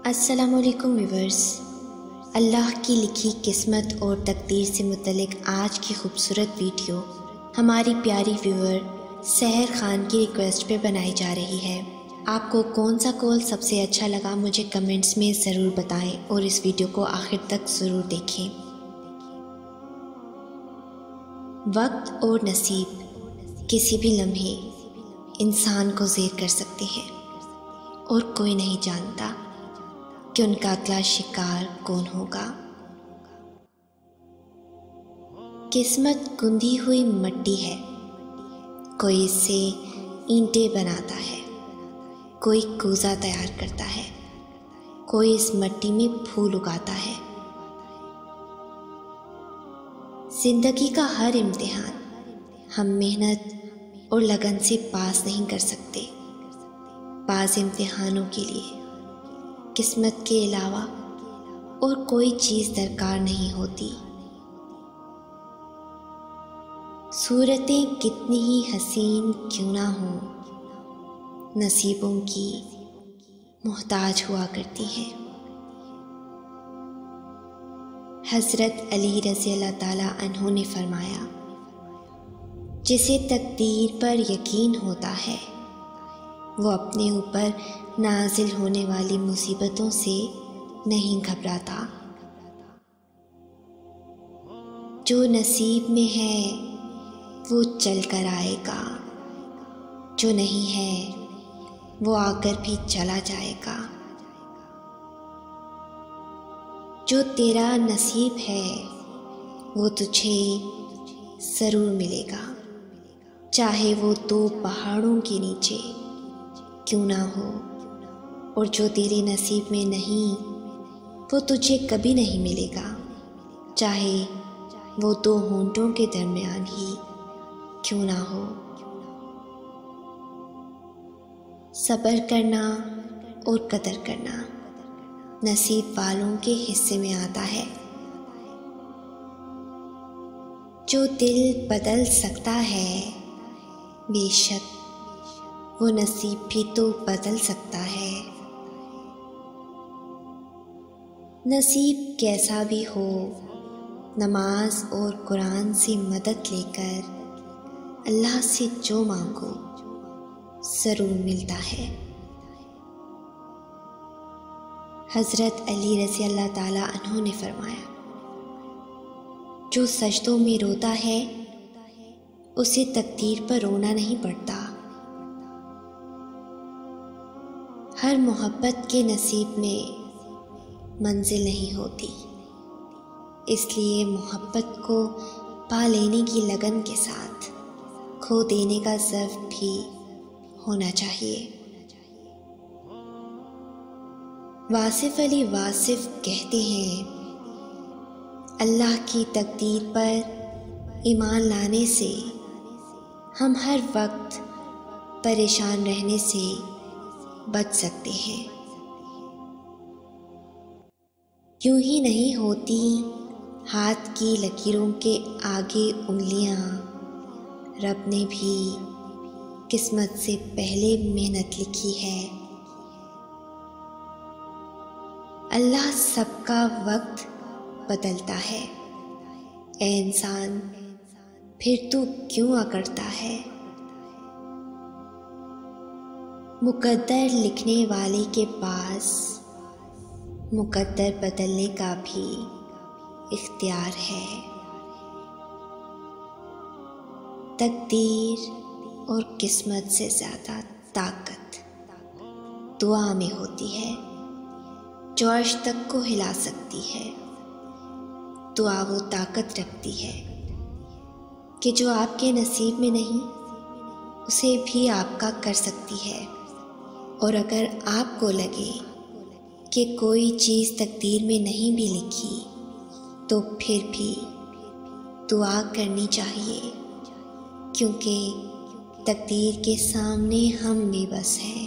अस्सलामुअलैकुम व्यूवर्स। अल्लाह की लिखी किस्मत और तकदीर से मुतल्लिक आज की खूबसूरत वीडियो हमारी प्यारी व्यूवर सहर खान की रिक्वेस्ट पे बनाई जा रही है। आपको कौन सा कॉल सबसे अच्छा लगा मुझे कमेंट्स में ज़रूर बताएं और इस वीडियो को आखिर तक ज़रूर देखें। वक्त और नसीब किसी भी लम्हे इंसान को ज़ेर कर सकते हैं और कोई नहीं जानता कि उनका अगला शिकार कौन होगा। किस्मत गुंदी हुई मिट्टी है, कोई इससे ईंटें बनाता है, कोई कूज़ा तैयार करता है, कोई इस मिट्टी में फूल उगाता है। जिंदगी का हर इम्तिहान हम मेहनत और लगन से पास नहीं कर सकते। बाज़ इम्तिहानों के लिए किस्मत के अलावा और कोई चीज़ दरकार नहीं होती। सूरतें कितनी ही हसीन क्यों ना हों, नसीबों की मोहताज हुआ करती हैं। हज़रत अली रज़ी अल्लाह ताला अन्हु ने फरमाया, जिसे तकदीर पर यकीन होता है वो अपने ऊपर नाजिल होने वाली मुसीबतों से नहीं घबराता। जो नसीब में है वो चल कर आएगा, जो नहीं है वो आकर भी चला जाएगा। जो तेरा नसीब है वो तुझे ज़रूर मिलेगा, चाहे वो दो पहाड़ों के नीचे क्यों ना हो। और जो तेरे नसीब में नहीं वो तुझे कभी नहीं मिलेगा, चाहे वो दो होंठों के दरमियान ही क्यों ना हो। सब्र करना और कदर करना नसीब वालों के हिस्से में आता है। जो दिल बदल सकता है बेशक वो नसीब भी तो बदल सकता है। नसीब कैसा भी हो, नमाज और कुरान से मदद लेकर अल्लाह से जो मांगो ज़रूर मिलता है। हज़रत अली रज़ी अल्लाह ताला अन्हु ने फरमाया, जो सजदों में रोता है उसे तकदीर पर रोना नहीं पड़ता। हर मोहब्बत के नसीब में मंजिल नहीं होती, इसलिए मोहब्बत को पा लेने की लगन के साथ खो देने का ज़र्फ भी होना चाहिए। वासिफ अली वासिफ कहते हैं, अल्लाह की तकदीर पर ईमान लाने से हम हर वक्त परेशान रहने से बच सकते हैं। यूं ही नहीं होती हाथ की लकीरों के आगे उंगलियां, रब ने भी किस्मत से पहले मेहनत लिखी है। अल्लाह सबका वक्त बदलता है, ए इंसान फिर तू क्यों अकड़ता है। मुकद्दर लिखने वाले के पास मुकद्दर बदलने का भी इख्तियार है। तकदीर और किस्मत से ज़्यादा ताकत दुआ में होती है, जो अर्श तक को हिला सकती है। दुआ वो ताकत रखती है कि जो आपके नसीब में नहीं उसे भी आपका कर सकती है। और अगर आपको लगे कि कोई चीज़ तकदीर में नहीं भी लिखी तो फिर भी दुआ करनी चाहिए, क्योंकि तकदीर के सामने हम बेबस हैं।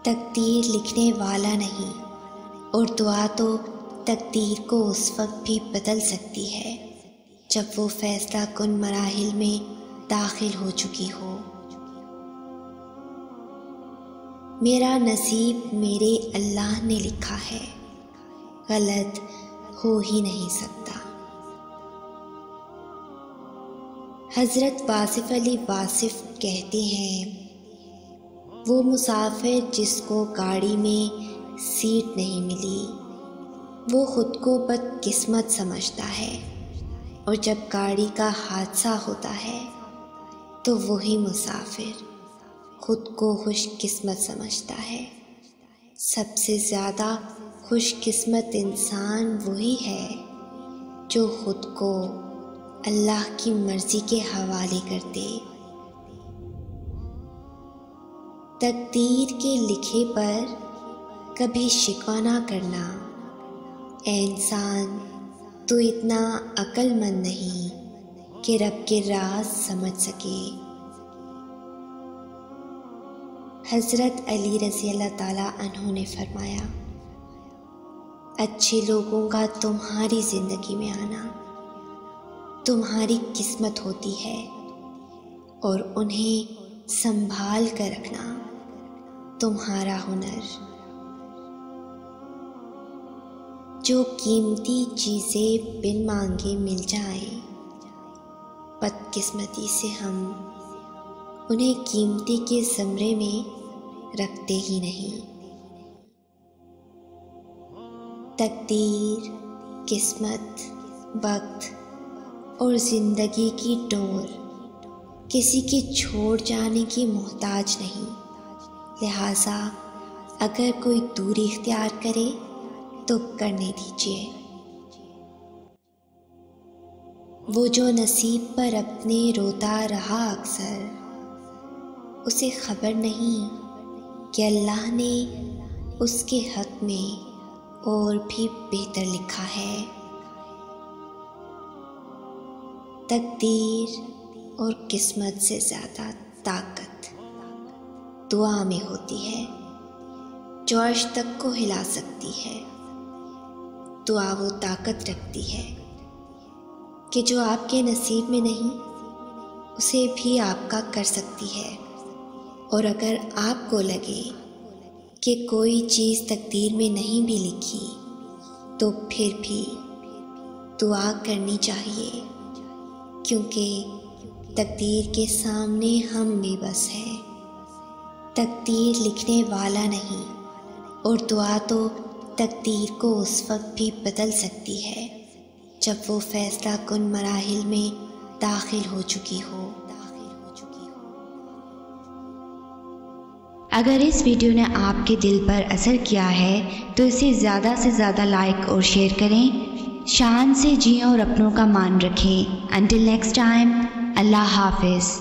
तकदीर लिखने वाला नहीं, और दुआ तो तकदीर को उस वक्त भी बदल सकती है जब वो फैसला कुन मराहिल में दाखिल हो चुकी हो। मेरा नसीब मेरे अल्लाह ने लिखा है, गलत हो ही नहीं सकता। हज़रत वासिफ़ अली वासिफ़ कहते हैं, वो मुसाफिर जिसको गाड़ी में सीट नहीं मिली, वो ख़ुद को बदकिस्मत समझता है, और जब गाड़ी का हादसा होता है तो वही मुसाफिर ख़ुद को खुशकिस्मत समझता है। सबसे ज़्यादा खुशकिस्मत इंसान वही है जो ख़ुद को अल्लाह की मर्ज़ी के हवाले कर दे। तकदीर के लिखे पर कभी शिकवा ना करना। ए इंसान, तू इतना अक्लमंद नहीं कि रब के राज समझ सके। हज़रत अली रज़ी अल्लाह ताला अन्हु ने फरमाया, अच्छे लोगों का तुम्हारी ज़िंदगी में आना तुम्हारी किस्मत होती है, और उन्हें संभाल कर रखना तुम्हारा हुनर। जो कीमती चीज़ें बिन मांगे मिल जाएं, बदकिस्मती से हम उन्हें कीमती के ज़मरे में रखते ही नहीं। तकदीर, किस्मत, वक्त और ज़िंदगी की डोर किसी के छोड़ जाने की मोहताज नहीं। लिहाजा अगर कोई दूरी इख्तियार करे तो करने दीजिए। वो जो नसीब पर अपने रोता रहा अक्सर, उसे खबर नहीं कि अल्लाह ने उसके हक़ में और भी बेहतर लिखा है। तकदीर और किस्मत से ज़्यादा ताकत दुआ में होती है, जो अर्श तक को हिला सकती है। दुआ वो ताकत रखती है कि जो आपके नसीब में नहीं, उसे भी आपका कर सकती है। और अगर आपको लगे कि कोई चीज़ तकदीर में नहीं भी लिखी, तो फिर भी दुआ करनी चाहिए, क्योंकि तकदीर के सामने हम बेबस हैं। तकदीर लिखने वाला नहीं, और दुआ तो तकदीर को उस वक्त भी बदल सकती है जब वो फैसला कुन मराहिल में दाखिल हो चुकी हो। अगर इस वीडियो ने आपके दिल पर असर किया है तो इसे ज़्यादा से ज़्यादा लाइक और शेयर करें। शान से जिएं और अपनों का मान रखें। अंटिल नेक्स्ट टाइम, अल्लाह हाफिज़।